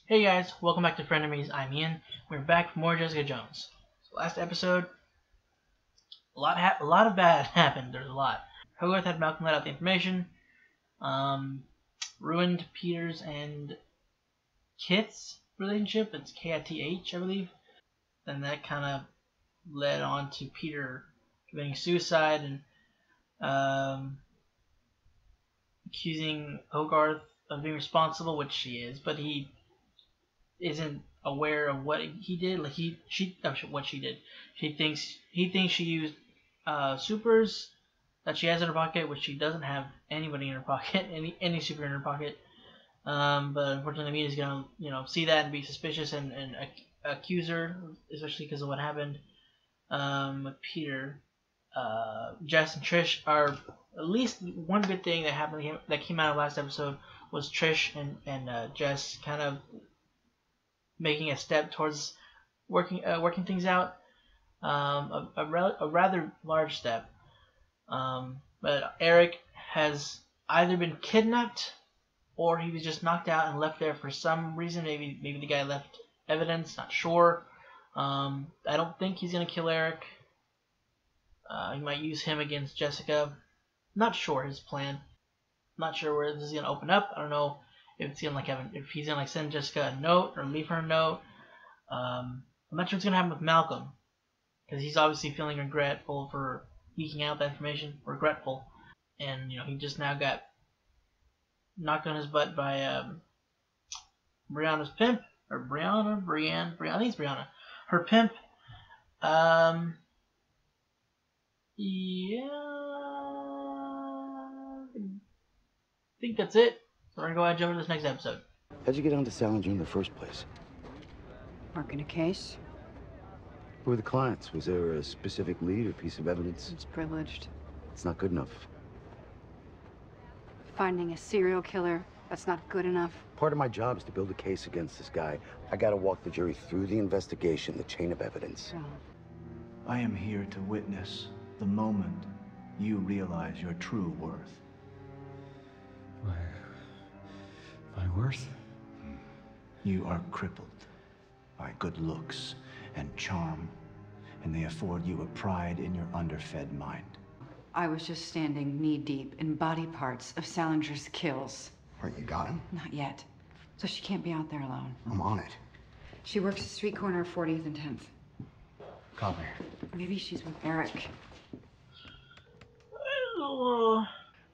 Hey guys, welcome back to Frenemies. I'm Ian. We're back for more Jessica Jones. So last episode, a lot of bad happened. There's a lot. Hogarth had Malcolm let out the information, ruined Peter's and Kit's relationship. It's K-I-T-H, I believe. Then that kind of led on to Peter committing suicide and accusing Hogarth of being responsible, which she is, but he isn't aware of what he did. Like what she did. He thinks she used supers that she has in her pocket, which she doesn't have anybody in her pocket, any super in her pocket. But unfortunately, Mina's gonna see that and be suspicious and accuse her, especially because of what happened. With Peter, Jess and Trish are at least one good thing that happened that came out of last episode was Trish and Jess kind of making a step towards working things out, a rather large step. But Erik has either been kidnapped or he was just knocked out and left there for some reason. Maybe the guy left evidence. Not sure. I don't think he's gonna kill Erik. He might use him against Jessica. Not sure his plan. Not sure where this is gonna open up. I don't know if it's gonna if he's gonna send Jessica a note or leave her a note. I'm not sure what's gonna happen with Malcolm, because he's obviously feeling regretful for leaking out that information. Regretful, and he just now got knocked on his butt by Brianna's pimp, or Brianna. I think it's Brianna. Her pimp. Yeah. I think that's it. So we're gonna go ahead and jump into this next episode. How'd you get onto Sallinger in the first place? Working a case. Who were the clients? Was there a specific lead or piece of evidence? It's privileged. It's not good enough. Finding a serial killer, that's not good enough. Part of my job is to build a case against this guy. I gotta walk the jury through the investigation, the chain of evidence. So, I am here to witness the moment you realize your true worth. My worth? You are crippled by good looks and charm, and they afford you a pride in your underfed mind. I was just standing knee-deep in body parts of Sallinger's kills. Right, you got him? Not yet. So she can't be out there alone. I'm on it. She works the street corner of 40th and 10th. Copy. Maybe she's with Erik.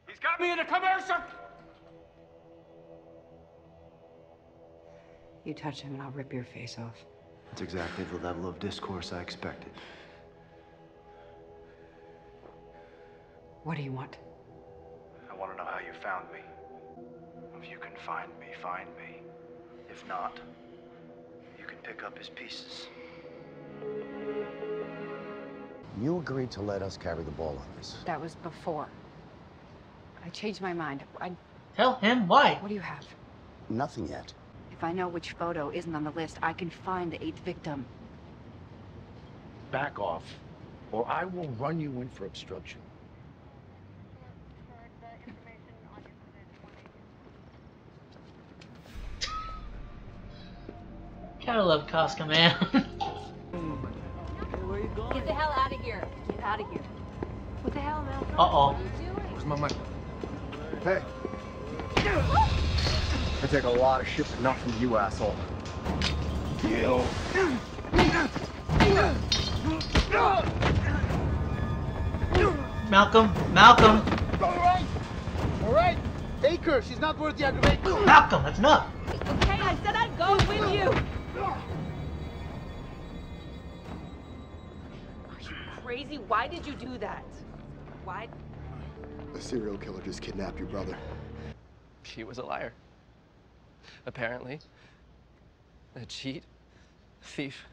He's got me in a commercial! You touch him and I'll rip your face off. That's exactly the level of discourse I expected. What do you want? I want to know how you found me. If you can find me, find me. If not, you can pick up his pieces. You agreed to let us carry the ball on this. That was before. I changed my mind. Tell him why. What do you have? Nothing yet. If I know which photo isn't on the list, I can find the 8th victim. Back off, or I will run you in for obstruction. Gotta love Casca, man. Get the hell out of here. Get out of here. What the hell, Malcolm? Uh-oh. What are you doing? Where's my mic? Hey! I take a lot of shit, but not from you, asshole. Malcolm. All right. Take her. She's not worth the aggravation. Malcolm, that's enough. Okay, I said I'd go with you. Are you crazy? Why did you do that? Why? A serial killer just kidnapped your brother. She was a liar. Apparently. A cheat. A thief.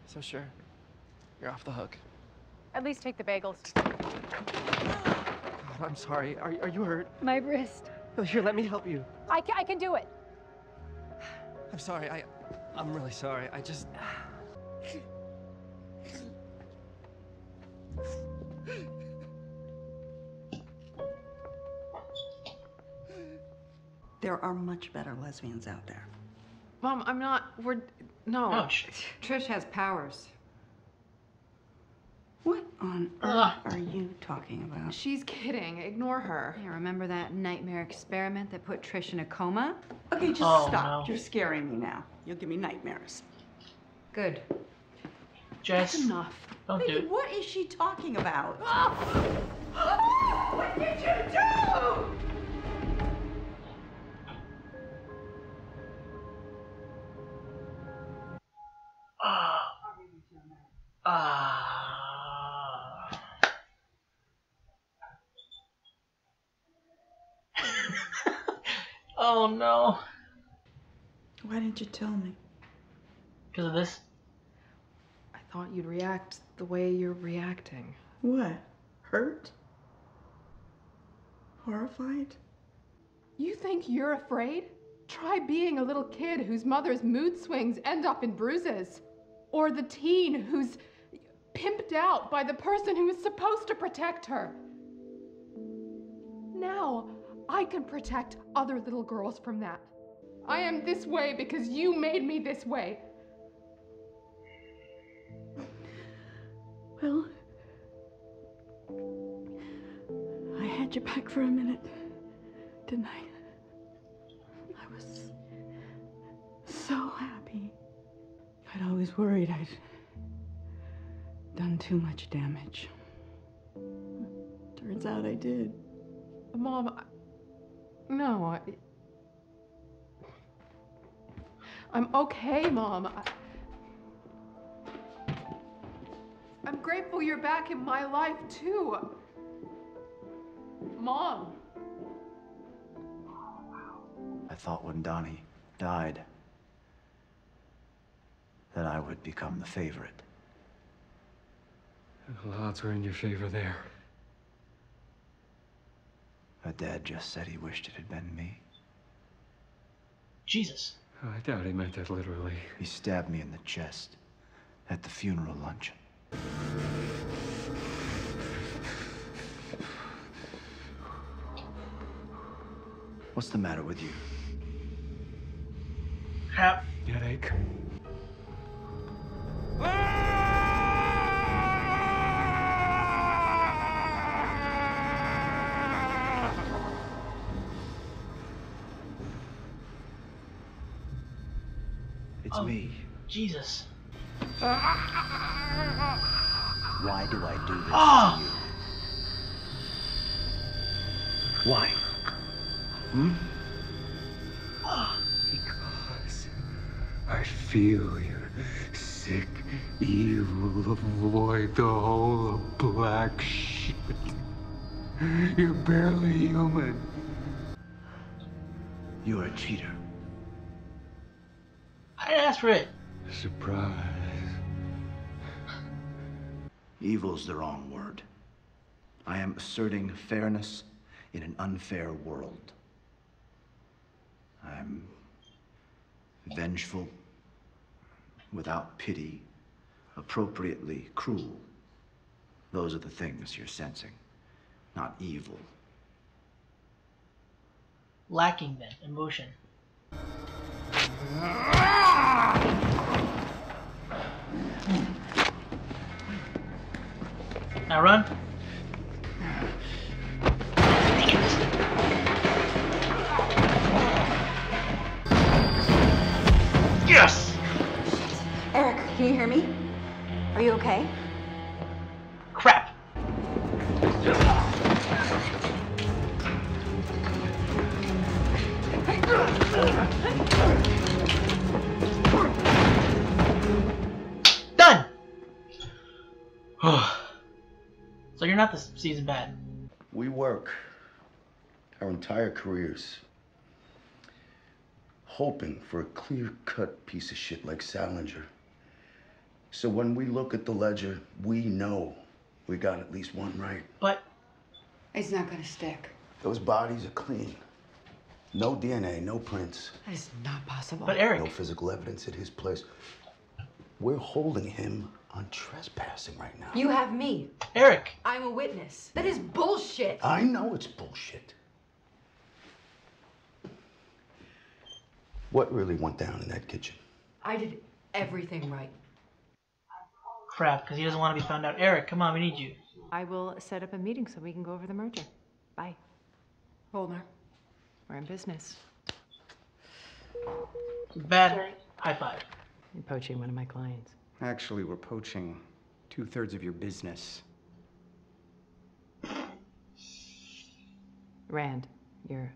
So sure, you're off the hook. At least take the bagels. God, I'm sorry. Are you hurt? My wrist. Oh, here, let me help you. I can do it. I'm sorry. I'm really sorry. I just... There are much better lesbians out there. Mom, I'm not. No. Ouch. Trish has powers. What on earth are you talking about? She's kidding. Ignore her. Yeah, remember that nightmare experiment that put Trish in a coma? Okay, just Oh, stop. no. You're scaring me now. You'll give me nightmares. Good. Jess, That's enough. don't do Baby, it. what is she talking about? What did you do? Oh no. Why didn't you tell me? Because of this? I thought you'd react the way you're reacting. What? Hurt? Horrified? You think you're afraid? Try being a little kid whose mother's mood swings end up in bruises. Or the teen who's pimped out by the person who is supposed to protect her. Now, I can protect other little girls from that. I am this way because you made me this way. Well, I had your back for a minute, didn't I? I was so happy. I'd always worried I'd done too much damage. Turns out I did. Mom, no, I'm okay, Mom. I'm grateful you're back in my life, too. Mom. I thought when Donnie died that I would become the favorite. The odds were in your favor there. But Dad just said he wished it had been me. Jesus. I doubt he meant that literally. He stabbed me in the chest at the funeral luncheon. What's the matter with you? Crap. Headache. It's me. Jesus. Why do I do this Ah! to you? Why? Because I feel your sick, evil void, the whole of black shit. You're barely human. You're a cheater. I didn't ask for it. Surprise. Evil's the wrong word. I am asserting fairness in an unfair world. I'm vengeful, without pity, appropriately cruel. Those are the things you're sensing, not evil. Lacking then, emotion. Now run. Yes! Eric, can you hear me? Are you okay? Crap. Done! So you're not this season bad. We work our entire careers hoping for a clear-cut piece of shit like Sallinger. So when we look at the ledger, we know we got at least one right. But It's not gonna stick. Those bodies are clean. No DNA, no prints. That is not possible. But Eric. No physical evidence at his place. We're holding him on trespassing right now. You have me. Eric. I'm a witness. That is bullshit. I know it's bullshit. What really went down in that kitchen? I did everything right. Crap, because he doesn't want to be found out. Erik, come on, we need you. I will set up a meeting so we can go over the merger. Bye. Holder. We're in business. Bad. High five. You're poaching one of my clients. Actually, we're poaching 2/3 of your business. Rand, you're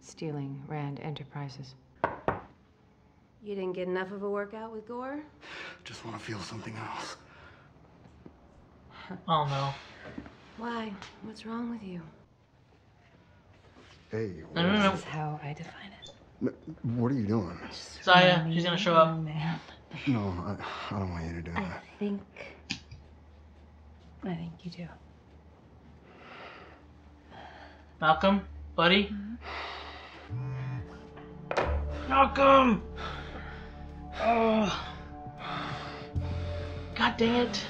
stealing Rand Enterprises. You didn't get enough of a workout with Gore? Just want to feel something else. Oh no. Why? What's wrong with you? Hey, No. This is how I define it. what are you doing? Zaya, she's gonna show up. No, I don't want you to do that. I think you do. Malcolm, buddy. Malcolm! Oh. God dang it.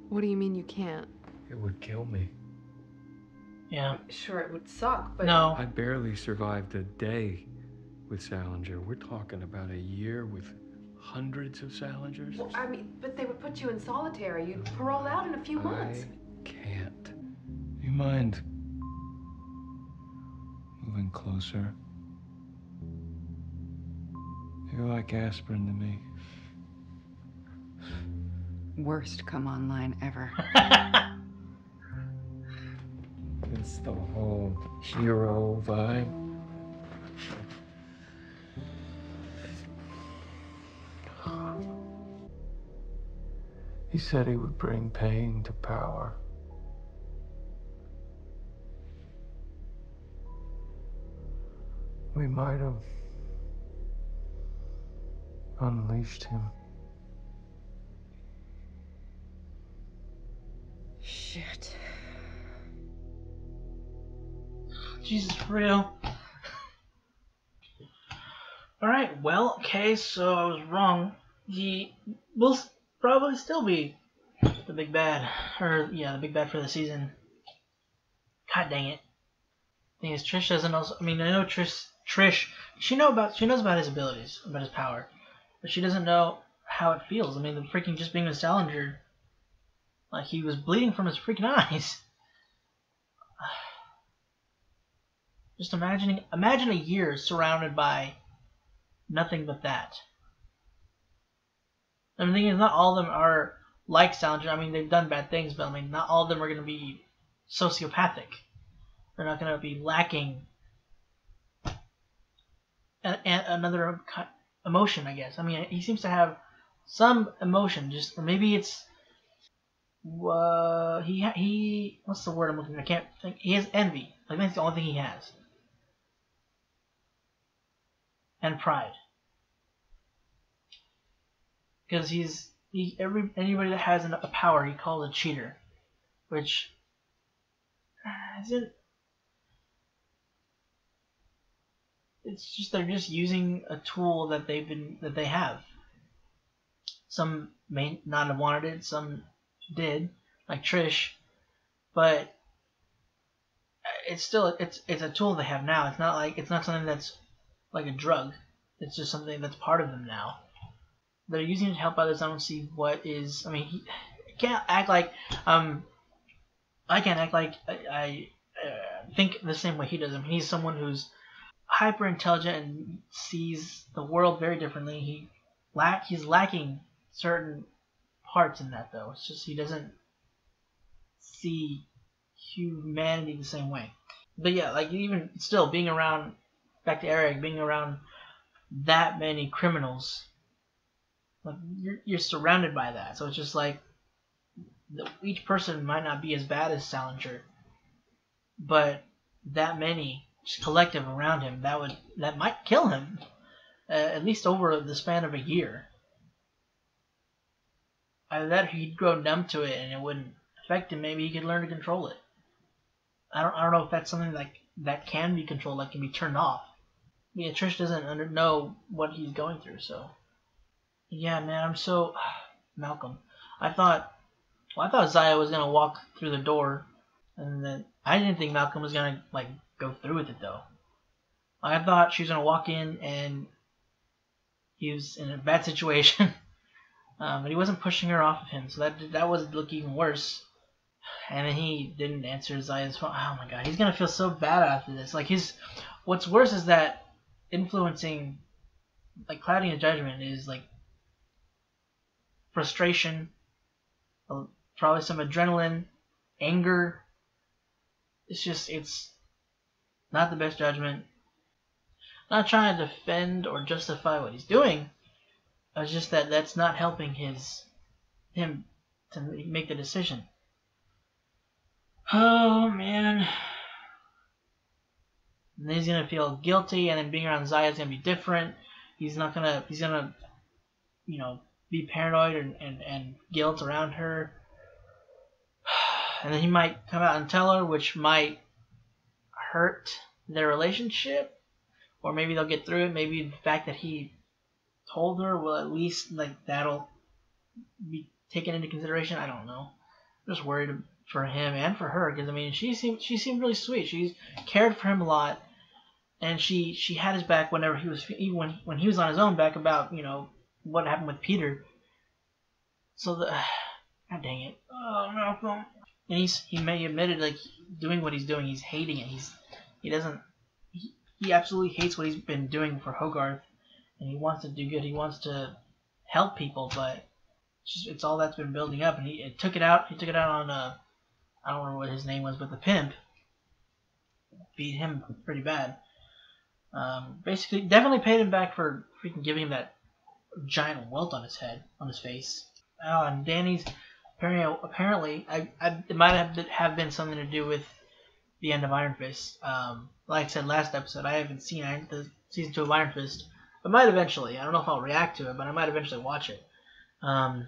What do you mean you can't? It would kill me. Yeah. Sure, it would suck, but... No. I barely survived a day with Sallinger. We're talking about a year with hundreds of Sallingers. Well, I mean, but they would put you in solitary. You'd parole out in a few months. I can't. Do you mind moving closer? You're like aspirin to me. Worst come online ever. It's the whole hero vibe. He said he would bring pain to power. We might have unleashed him. Shit. Jesus, for real. Alright, well, okay, so I was wrong. He will probably still be the big bad. Or, yeah, the big bad for the season. God dang it. Thing is, Trish doesn't also... I mean, I know Trish... She knows about his abilities, about his power. But she doesn't know how it feels. I mean, the freaking just being with Sallinger... Like, he was bleeding from his freaking eyes. Just imagine a year surrounded by nothing but that. And the thing is, not all of them are like Sallinger. I mean, they've done bad things, but I mean, not all of them are going to be sociopathic. They're not going to be lacking another emotion, I guess. I mean, he seems to have some emotion, just, or maybe it's he what's the word I'm looking for? I can't think. He has envy. Like, that's the only thing he has. And pride. Because anybody that has a power he calls a cheater, which isn't. It's just they're just using a tool that they have. Some may not have wanted it, some did, like Trish, but it's still it's a tool they have now. It's not something that's like a drug. It's just something that's part of them now. They're using it to help others. I don't see what is. I mean, he can't act like I can't act like I think the same way he does. I mean, he's someone who's hyper intelligent and sees the world very differently. He's lacking certain parts in that, though. It's just he doesn't see humanity the same way. But yeah, like, even still being around, back to Erik, being around that many criminals, like, you're surrounded by that. So it's just like each person might not be as bad as Sallinger, but that many just collective around him, that might kill him, at least over the span of a year. Either that, or he'd grow numb to it and it wouldn't affect him. Maybe he could learn to control it. I don't know if that's something that can be controlled, that can be turned off. Yeah, Trish doesn't know what he's going through, so. Yeah, man, I'm so... Malcolm. I thought Zaya was going to walk through the door, and then I didn't think Malcolm was going to, like, go through with it, though. I thought she was gonna walk in and he was in a bad situation, but he wasn't pushing her off of him, so that was look even worse. And then he didn't answer Zaya's phone. Oh my god, he's gonna feel so bad after this. Like what's worse is that influencing, like clouding his judgment, is like frustration, probably some adrenaline, anger. It's not the best judgment. Not trying to defend or justify what he's doing. It's just that that's not helping him to make the decision. Oh man. And then he's gonna feel guilty, and then being around Zaya is gonna be different. He's gonna be paranoid and guilt around her. And then he might come out and tell her, which might hurt their relationship. Or maybe they'll get through it. Maybe the fact that he told her will at least, like, that'll be taken into consideration. I don't know. I'm just worried for him and for her, because I mean she seemed really sweet. She's cared for him a lot, and she had his back whenever he was, even when he was on his own back about what happened with Peter. So god dang it. Oh Malcolm. And he may admitted, like, doing what he's doing, he's hating it. He absolutely hates what he's been doing for Hogarth, and he wants to do good. He wants to help people, but it's all that's been building up, and he took it out. He took it out on I don't remember what his name was, but the pimp beat him pretty bad. Basically, definitely paid him back for freaking giving him that giant welt on his head, on his face. Oh, and Danny's apparently, it might have been something to do with the end of Iron Fist. Like I said last episode, I haven't seen the season 2 of Iron Fist. I might eventually. I don't know if I'll react to it, but I might eventually watch it. I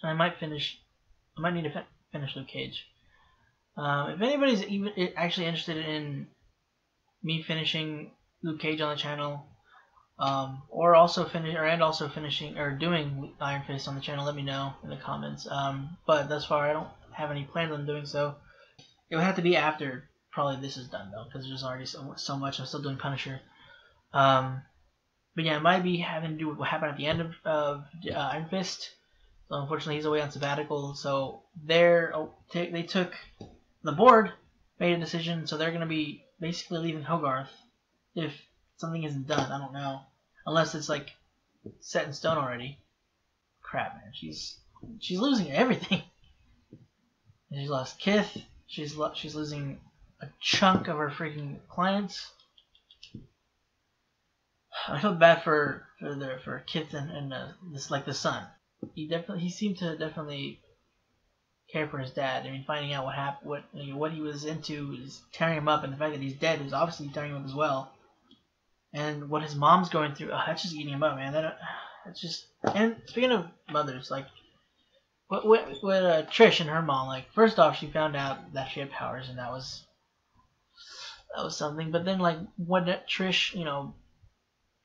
might need to finish Luke Cage. If anybody's even actually interested in me finishing Luke Cage on the channel, or also finishing or doing Iron Fist on the channel, let me know in the comments. But thus far, I don't have any plans on doing so. It would have to be after probably this is done, though, because there's already so much. I'm still doing Punisher. But yeah, it might be having to do with what happened at the end of Iron Fist. So unfortunately, he's away on sabbatical. So they took the board, made a decision. So they're going to be basically leaving Hogarth if something isn't done. I don't know, unless it's like set in stone already. Crap, man, she's losing everything. She's lost Kith. She's losing a chunk of her freaking clients. I feel bad for Kith and the son. He seemed to definitely care for his dad. I mean, finding out what happened, what he was into is tearing him up, and the fact that he's dead is obviously tearing him up as well. And what his mom's going through, that's just eating him up, man. That's just. And speaking of mothers, like, with Trish and her mom, like, first off, she found out that she had powers, and that was something. But then, like, what Trish,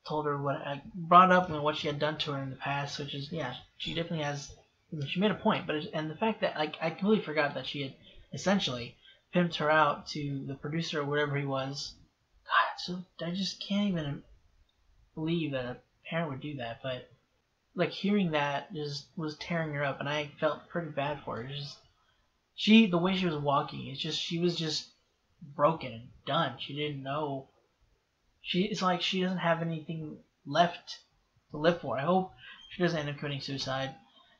told her brought up what she had done to her in the past, which is, yeah, she definitely has. She made a point, and the fact that, like, I completely forgot that she had essentially pimped her out to the producer or whatever he was. God, so I just can't even believe that a parent would do that. But like, hearing that just was tearing her up, and I felt pretty bad for her. The way she was walking, she was just broken and done. She didn't know. It's like she doesn't have anything left to live for. I hope she doesn't end up committing suicide,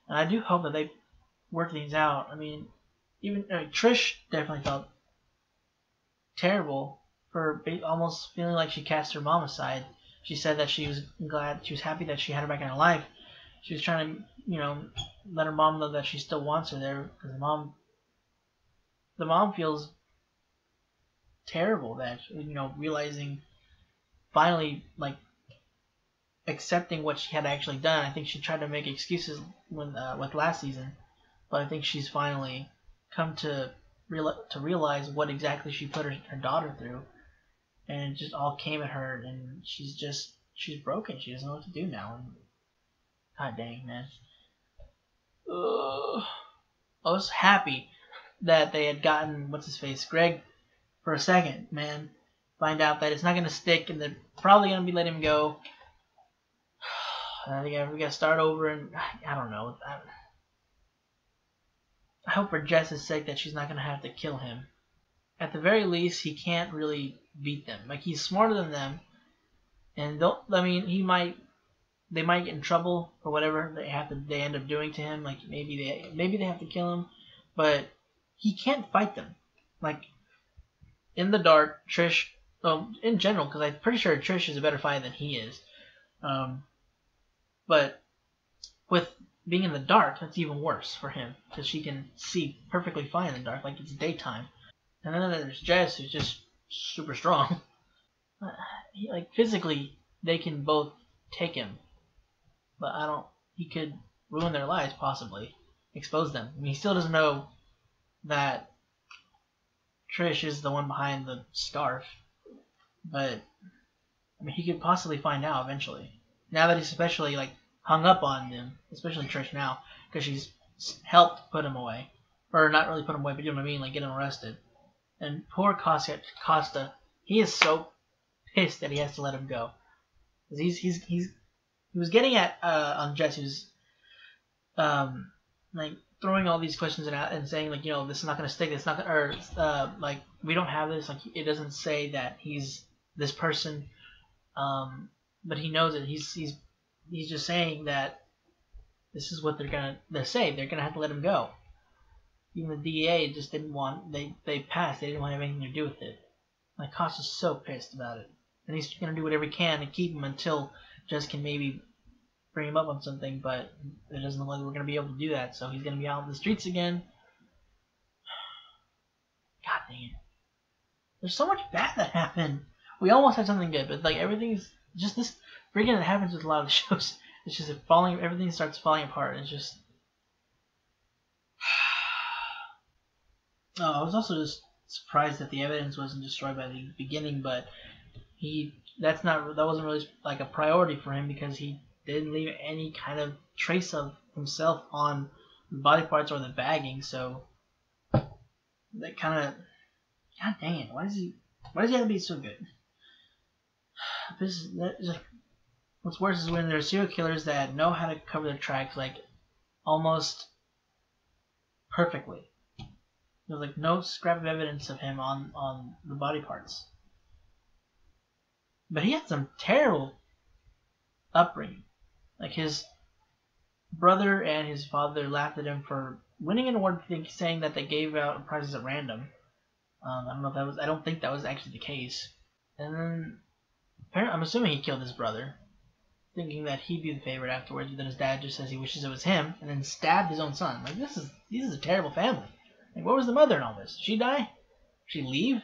and I do hope that they work things out. I mean, Trish definitely felt terrible for almost feeling like she cast her mom aside. She said that she was happy that she had her back in her life. She was trying to, let her mom know that she still wants her there, because the mom feels terrible that, realizing, finally, like, accepting what she had actually done. I think she tried to make excuses with last season, but I think she's finally come to realize what exactly she put her daughter through, and it just all came at her, and she's broken. She doesn't know what to do now, and god dang, man. I was happy that they had gotten what's his face, Greg, for a second, man. find out that it's not gonna stick, and they're probably gonna be letting him go. I think we gotta start over, and I don't know. I hope for Jess's sake that she's not gonna have to kill him. At the very least, he can't really beat them. Like, he's smarter than them, and they might get in trouble for whatever they end up doing to him. Like, maybe they have to kill him, but he can't fight them. Like, in the dark, Trish, in general, because I'm pretty sure Trish is a better fighter than he is. But with being in the dark, that's even worse for him, because she can see perfectly fine in the dark, like it's daytime. And then there's Jess, who's just super strong. Like, physically, they can both take him, but he could ruin their lives, possibly. Expose them. I mean, he still doesn't know that Trish is the one behind the scarf, but, I mean, he could possibly find out eventually. Now that he's especially, like, hung up on them, especially Trish now, because she's helped put him away. Or not really put him away, but you know what I mean, like, get him arrested. And poor Costa, he is so pissed that he has to let him go. He was getting at on Jess, he was like throwing all these questions out and saying, like, you know, this is not gonna stick, it's not gonna, or like, we don't have this, like, it doesn't say that he's this person, but he knows it. He's just saying that this is what they're gonna have to let him go. Even the DEA just didn't want, they passed, they didn't want to have anything to do with it. Like, Costa's so pissed about it. And he's going to do whatever he can to keep him until Jess can maybe bring him up on something, but it doesn't look like we're going to be able to do that, so he's going to be out in the streets again. God dang it. There's so much bad that happened. We almost had something good, but, like, everything's just this freaking that happens with a lot of the shows. It's just everything starts falling apart. It's just... Oh, I was also just surprised that the evidence wasn't destroyed by the beginning, but that wasn't really like a priority for him, because he didn't leave any kind of trace of himself on the body parts or the bagging. So that kind of, god dang it, why does he have to be so good? What's worse is when there's serial killers that know how to cover their tracks, like, almost perfectly. There's, like, no scrap of evidence of him on the body parts. But he had some terrible upbringing. Like, his brother and his father laughed at him for winning an award, saying that they gave out prizes at random. I don't think that was actually the case. And then, apparently, I'm assuming he killed his brother, thinking that he'd be the favorite afterwards. But then his dad just says he wishes it was him, and then stabbed his own son. Like, this is a terrible family. Like, where was the mother in all this? Did she die? Did she leave?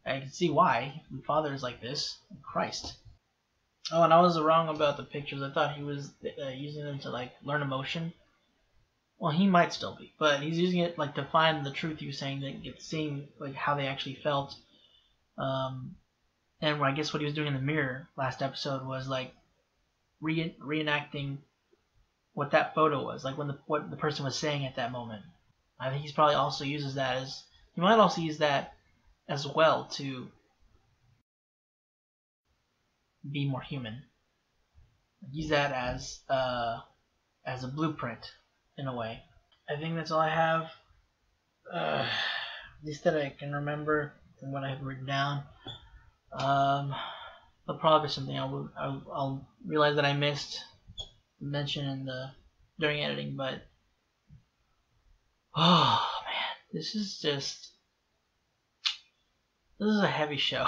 I can see why. The father is like this. Christ. Oh, and I was wrong about the pictures. I thought he was using them to, like, learn emotion. Well, he might still be, but he's using it, like, to find the truth. He was saying that seeing, like, how they actually felt. And I guess what he was doing in the mirror last episode was, like, reenacting what that photo was, like, what the person was saying at that moment. I think he might also use that as well to be more human. Use that as a blueprint, in a way. I think that's all I have. At least that I can remember from what I have written down. There'll probably be something I'll realize that I missed to mention during editing, but oh man, this is a heavy show.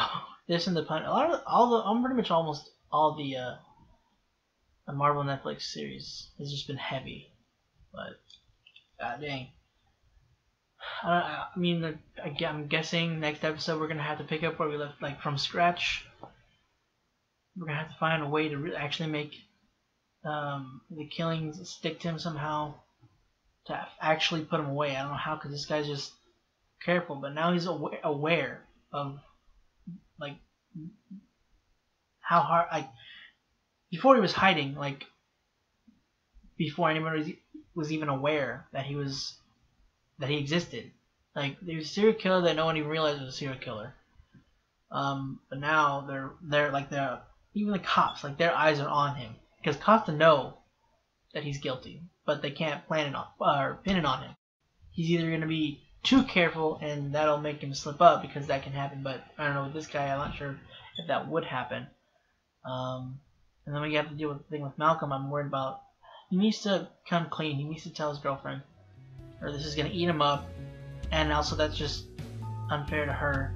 This and the Pun, pretty much almost all the Marvel Netflix series has just been heavy, but god dang. I mean, I'm guessing next episode we're gonna have to pick up where we left, like, from scratch. We're gonna have to find a way to actually make the killings stick to him somehow, to actually put him away. I don't know how, because this guy's just careful, but now he's aware of, like, how hard, like, before he was hiding, like, before anybody was even aware that he existed. Like, there was a serial killer that no one even realized was a serial killer. But now they're like even the cops, like their eyes are on him because cops know that he's guilty, but they can't pin it on him. He's either gonna be too careful and that'll make him slip up because that can happen. But I don't know with this guy, I'm not sure if that would happen. And then we have to deal with the thing with Malcolm. I'm worried about. He needs to come clean. He needs to tell his girlfriend, or this is gonna eat him up. And also, that's just unfair to her.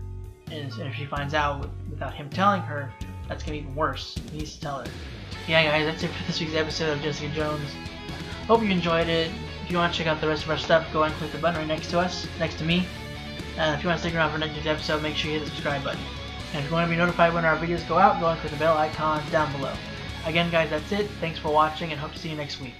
And if she finds out without him telling her, that's gonna be even worse. He needs to tell her. Yeah, guys, that's it for this week's episode of Jessica Jones. Hope you enjoyed it. If you want to check out the rest of our stuff, go and click the button right next to me. If you want to stick around for next episode, make sure you hit the subscribe button. And if you want to be notified when our videos go out, go and click the bell icon down below. Again, guys, that's it. Thanks for watching, and hope to see you next week.